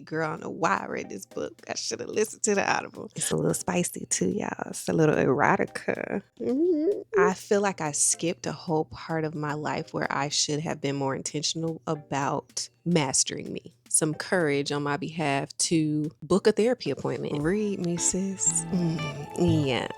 Girl, I don't know why I read this book. I should have listened to the Audible. It's a little spicy too, y'all. It's a little erotica. I feel like I skipped a whole part of my life where I should have been more intentional about mastering me. Some courage on my behalf to book a therapy appointment. Read me, sis. Yes.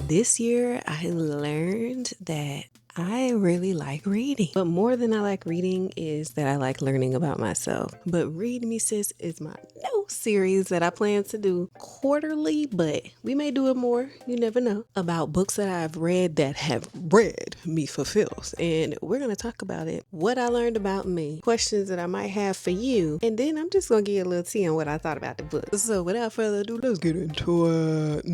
This year, I learned that I really like reading. But more than I like reading is that I like learning about myself. But Read Me Sis is my new series that I plan to do quarterly, but we may do it more, you never know, about books that I've read that have read me fulfills. And we're going to talk about it, what I learned about me, questions that I might have for you, and then I'm just going to give you a little tea on what I thought about the book. So without further ado, let's get into it.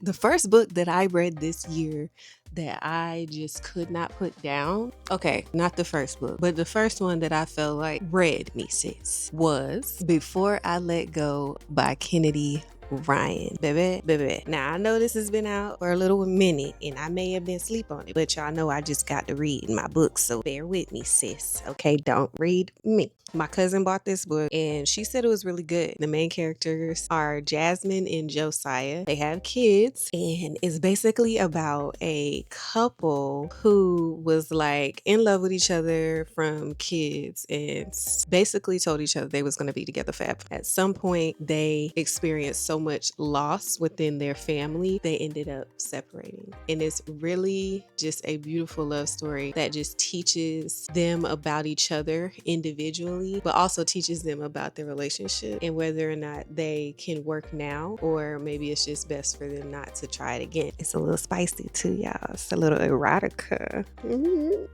The first book that I read this year that I just could not put down. Okay, not the first book, but the first one that I felt like read me, sis, was Before I Let Go by Kennedy Ryan. Baby. Now, I know this has been out for a little minute and I may have been asleep on it, but y'all know I just got to read my book, so bear with me, sis. Okay, don't read me. My cousin bought this book and she said it was really good. The main characters are Jasmine and Josiah. They have kids and it's basically about a couple who was like in love with each other from kids and basically told each other they was going to be together forever. At some point, they experienced so much loss within their family, they ended up separating. And it's really just a beautiful love story that just teaches them about each other individually, but also teaches them about their relationship and whether or not they can work now, or maybe it's just best for them not to try it again. It's a little spicy too, y'all. It's a little erotica.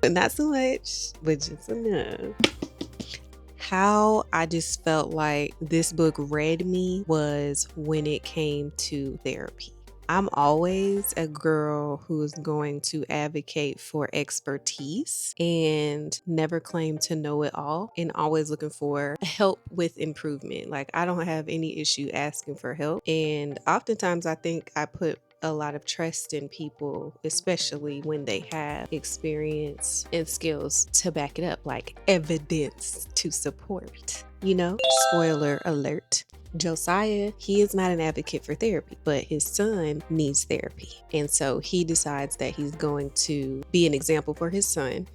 But not so much, but just enough. How I just felt like this book read me was when it came to therapy. I'm always a girl who is going to advocate for expertise and never claim to know it all, and always looking for help with improvement. Like, I don't have any issue asking for help. And oftentimes I think I put a lot of trust in people, especially when they have experience and skills to back it up, like evidence to support. You know, spoiler alert. Josiah, he is not an advocate for therapy, but his son needs therapy. And so he decides that he's going to be an example for his son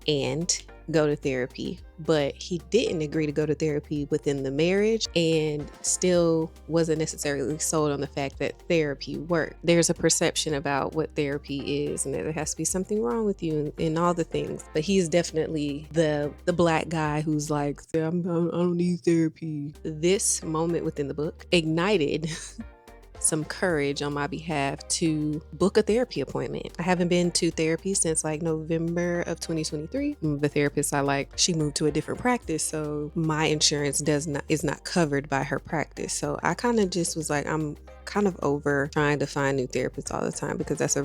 and go to therapy. But he didn't agree to go to therapy within the marriage and still wasn't necessarily sold on the fact that therapy worked. There's a perception about what therapy is and that there has to be something wrong with you and all the things. But he's definitely the black guy who's like, I don't need therapy. This moment within the book ignited some courage on my behalf to book a therapy appointment. I haven't been to therapy since like November of 2023. The therapist I like, she moved to a different practice, so my insurance is not covered by her practice. So I kind of just was like, I'm kind of over trying to find new therapists all the time, because that's a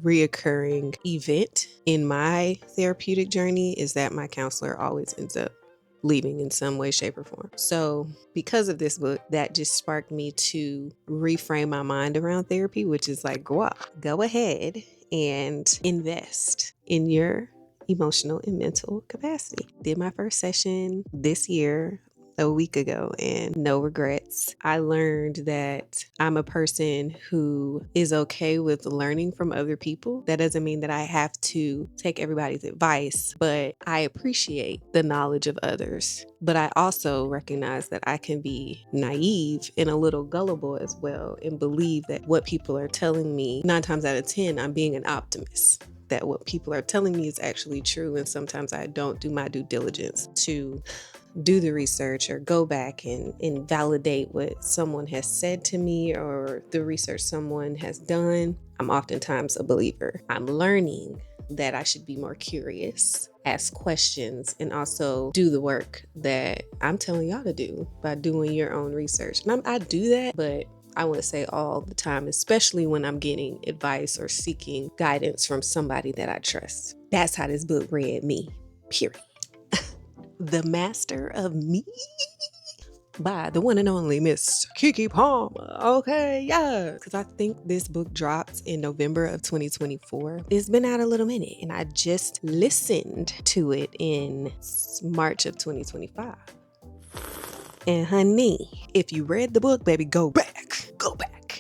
reoccurring event in my therapeutic journey, is that my counselor always ends up leaving in some way, shape, or form. So because of this book, that just sparked me to reframe my mind around therapy, which is like, go ahead and invest in your emotional and mental capacity. Did my first session this year, a week ago, and no regrets. I learned that I'm a person who is okay with learning from other people. That doesn't mean that I have to take everybody's advice, but I appreciate the knowledge of others. But I also recognize that I can be naive and a little gullible as well, and believe that what people are telling me, 9 times out of 10, I'm being an optimist, that what people are telling me is actually true. And sometimes I don't do my due diligence to do the research or go back and validate what someone has said to me or the research someone has done. I'm oftentimes a believer. I'm learning that I should be more curious, ask questions, and also do the work that I'm telling y'all to do by doing your own research. And I do that, but I want to say all the time, especially when I'm getting advice or seeking guidance from somebody that I trust. That's how this book read me, period. The Master of Me. by the one and only Miss Keke Palmer. Okay, yeah. Because I think this book dropped in November of 2024. It's been out a little minute, and I just listened to it in March of 2025. And honey, if you read the book, baby, go back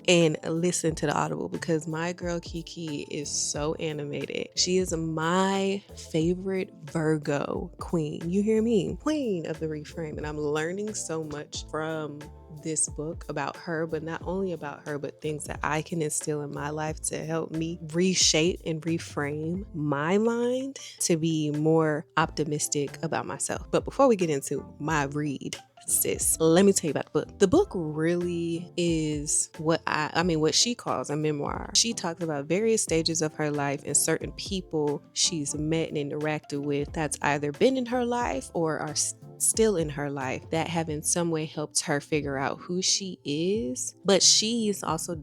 and listen to the Audible, because my girl Keke is so animated. She is my favorite Virgo queen. You hear me? Queen of the reframe. And I'm learning so much from this book about her, but not only about her, but things that I can instill in my life to help me reshape and reframe my mind to be more optimistic about myself. But before we get into my read, sis, let me tell you about the book. The book really is what what she calls a memoir. She talks about various stages of her life and certain people she's met and interacted with that's either been in her life or are still in her life that have in some way helped her figure out who she is. But she's also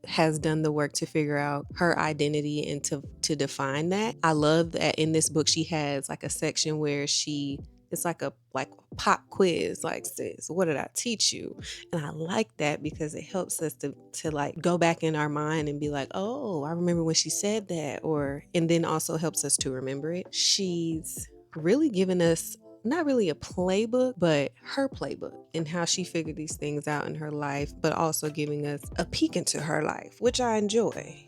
has done the work to figure out her identity and to define that. I love that in this book she has like a section where it's like a pop quiz, like, sis, what did I teach you? And I like that because it helps us to like go back in our mind and be like, oh, I remember when she said that, and then also helps us to remember it. She's really given us not really a playbook, but her playbook and how she figured these things out in her life, but also giving us a peek into her life, which I enjoy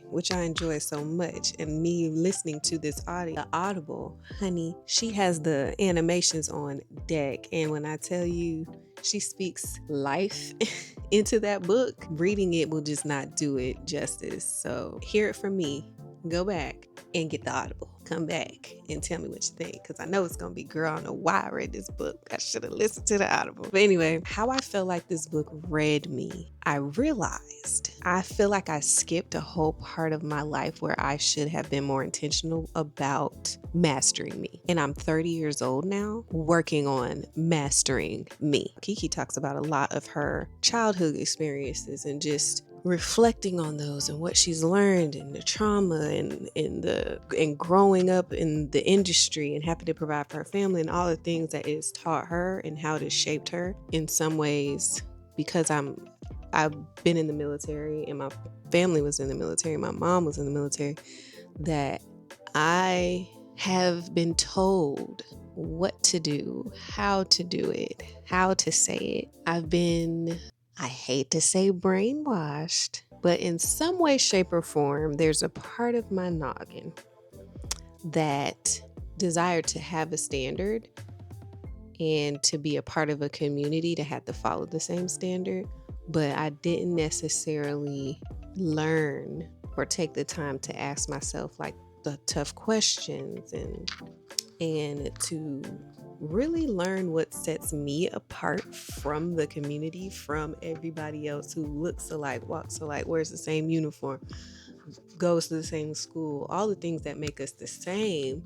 so much. And me listening to this Audible, honey, she has the animations on deck. And when I tell you she speaks life into that book, reading it will just not do it justice. So hear it from me. Go back and get the Audible. Come back and tell me what you think, because I know it's going to be, girl, I don't know why I read this book. I should have listened to the Audible. But anyway, how I feel like this book read me, I realized I feel like I skipped a whole part of my life where I should have been more intentional about mastering me. And I'm 30 years old now, working on mastering me. Keke talks about a lot of her childhood experiences and just reflecting on those and what she's learned and the trauma and growing up in the industry and having to provide for her family and all the things that it's taught her and how it has shaped her in some ways. Because I've been in the military and my family was in the military, my mom was in the military, that I have been told what to do, how to do it, how to say it. I've been, I hate to say brainwashed, but in some way, shape, or form, there's a part of my noggin that desired to have a standard and to be a part of a community to have to follow the same standard, but I didn't necessarily learn or take the time to ask myself like the tough questions and to really learn what sets me apart from the community, from everybody else who looks alike, walks alike, wears the same uniform, goes to the same school, all the things that make us the same.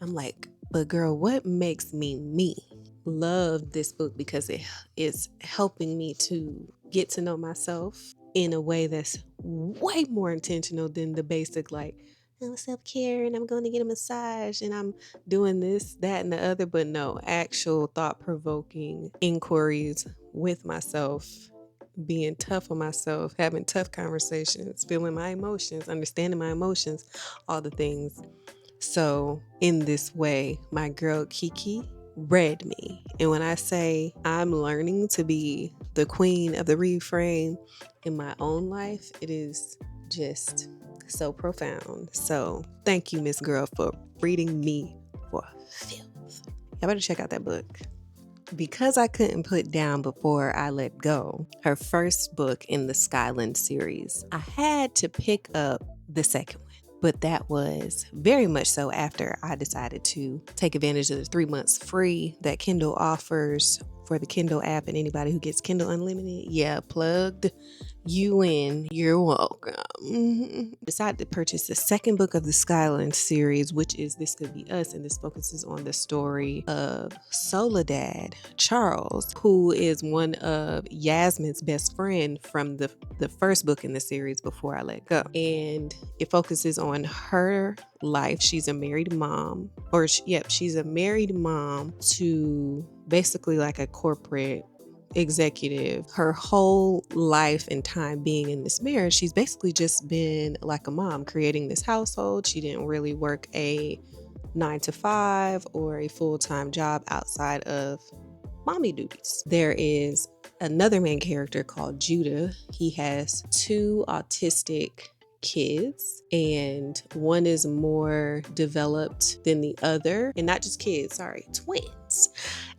I'm like, but girl, what makes me me? Love this book because it is helping me to get to know myself in a way that's way more intentional than the basic, like, I'm self-care and I'm going to get a massage and I'm doing this, that, and the other. But no, actual thought-provoking inquiries with myself, being tough on myself, having tough conversations, feeling my emotions, understanding my emotions, all the things. So in this way, my girl Keke read me. And when I say I'm learning to be the queen of the reframe in my own life, it is just so profound. So thank you, Miss Girl, for reading me for filth. Y'all better check out that book. Because I couldn't put down Before I Let Go, her first book in the Skyland series, I had to pick up the second one. But that was very much so after I decided to take advantage of the 3 months free that Kindle offers for the Kindle app, and anybody who gets Kindle Unlimited, yeah, plugged you in, you're welcome. Decided to purchase the second book of the Skyland series, which is This Could Be Us, and this focuses on the story of Soledad Charles, who is one of Yasmin's best friend from the first book in the series, Before I Let Go. And it focuses on her life. She's a married mom, she's a married mom to basically like a corporate executive, her whole life and time being in this marriage, she's basically just been like a mom creating this household. She didn't really work a 9 to 5 or a full-time job outside of mommy duties. There is another main character called Judah. He has 2 autistic kids, and one is more developed than the other, and not just kids, sorry, twins.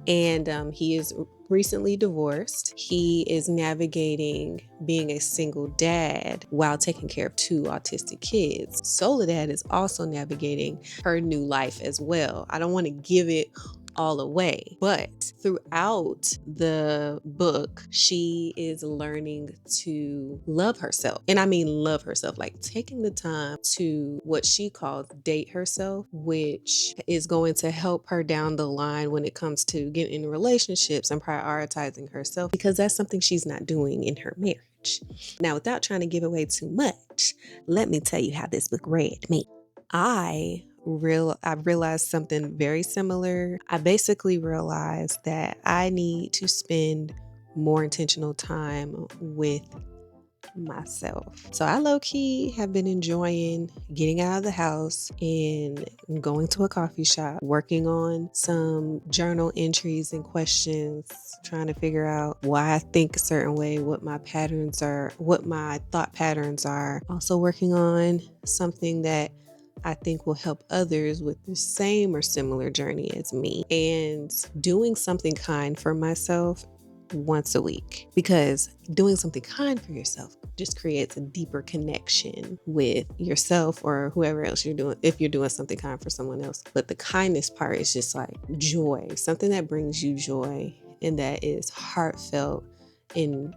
And he is recently divorced. He is navigating being a single dad while taking care of 2 autistic kids. Soledad is also navigating her new life as well. I don't want to give it all away, but throughout the book, she is learning to love herself. And I mean love herself, like taking the time to what she calls date herself, which is going to help her down the line when it comes to getting in relationships and prioritizing herself, because that's something she's not doing in her marriage. Now, without trying to give away too much, let me tell you how this book read me. I realized something very similar. I basically realized that I need to spend more intentional time with myself. So I low-key have been enjoying getting out of the house and going to a coffee shop, working on some journal entries and questions, trying to figure out why I think a certain way, what my patterns are, what my thought patterns are. Also working on something that I think will help others with the same or similar journey as me, and doing something kind for myself once a week, because doing something kind for yourself just creates a deeper connection with yourself or whoever else you're doing, if you're doing something kind for someone else. But the kindness part is just like joy, something that brings you joy and that is heartfelt in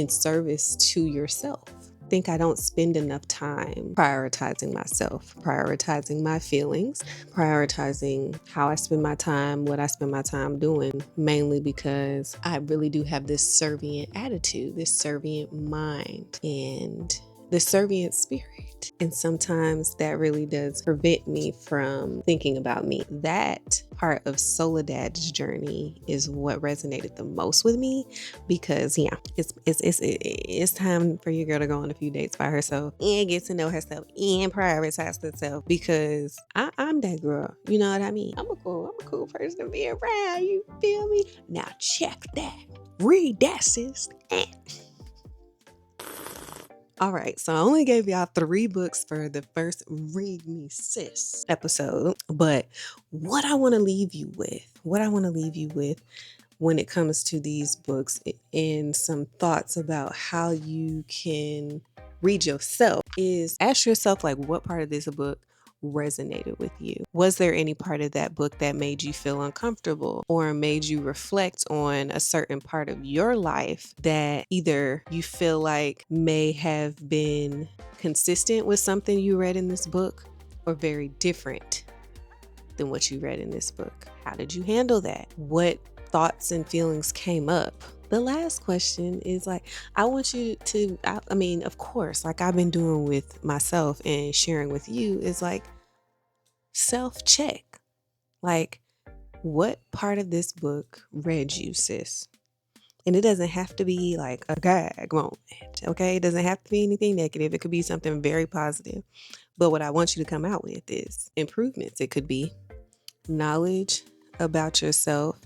service to yourself. I think I don't spend enough time prioritizing myself, prioritizing my feelings, prioritizing how I spend my time, what I spend my time doing, mainly because I really do have this servient attitude, this servient mind, and the servient spirit. And sometimes that really does prevent me from thinking about me. That part of Soledad's journey is what resonated the most with me, because it's time for your girl to go on a few dates by herself and get to know herself and prioritize herself, because I'm that girl. You know what I mean? I'm a cool person to be around. You feel me? Now check that. Read that, sis. All right, so I only gave y'all 3 books for the first Read Me Sis episode, but what I want to leave you with when it comes to these books and some thoughts about how you can read yourself is ask yourself, like, what part of this book resonated with you? Was there any part of that book that made you feel uncomfortable or made you reflect on a certain part of your life that either you feel like may have been consistent with something you read in this book or very different than what you read in this book? How did you handle that? What thoughts and feelings came up? The last question is, like, I want you to, I mean, of course, like I've been doing with myself and sharing with you, is like self-check. Like, what part of this book read you, sis? And it doesn't have to be like a gag moment, okay? It doesn't have to be anything negative. It could be something very positive. But what I want you to come out with is improvements. It could be knowledge about yourself,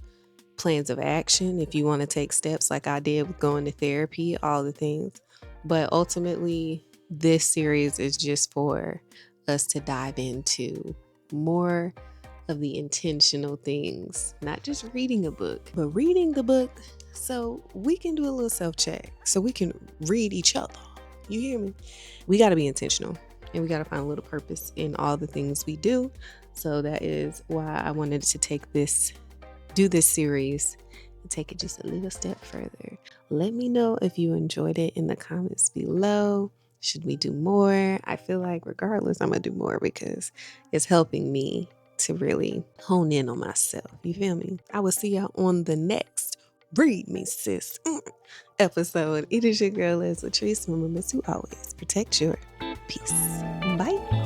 plans of action if you want to take steps like I did with going to therapy, all the things. But ultimately, this series is just for us to dive into more of the intentional things, not just reading a book, but reading the book so we can do a little self-check, so we can read each other. You hear me? We got to be intentional, and we got to find a little purpose in all the things we do. So that is why I wanted to do this series and take it just a little step further. Let me know if you enjoyed it in the comments below. Should we do more? I feel like regardless, I'm going to do more because it's helping me to really hone in on myself. You feel me? I will see y'all on the next Read Me Sis episode. It is your girl, Liz Latrice. Remember to always protect your peace. Bye.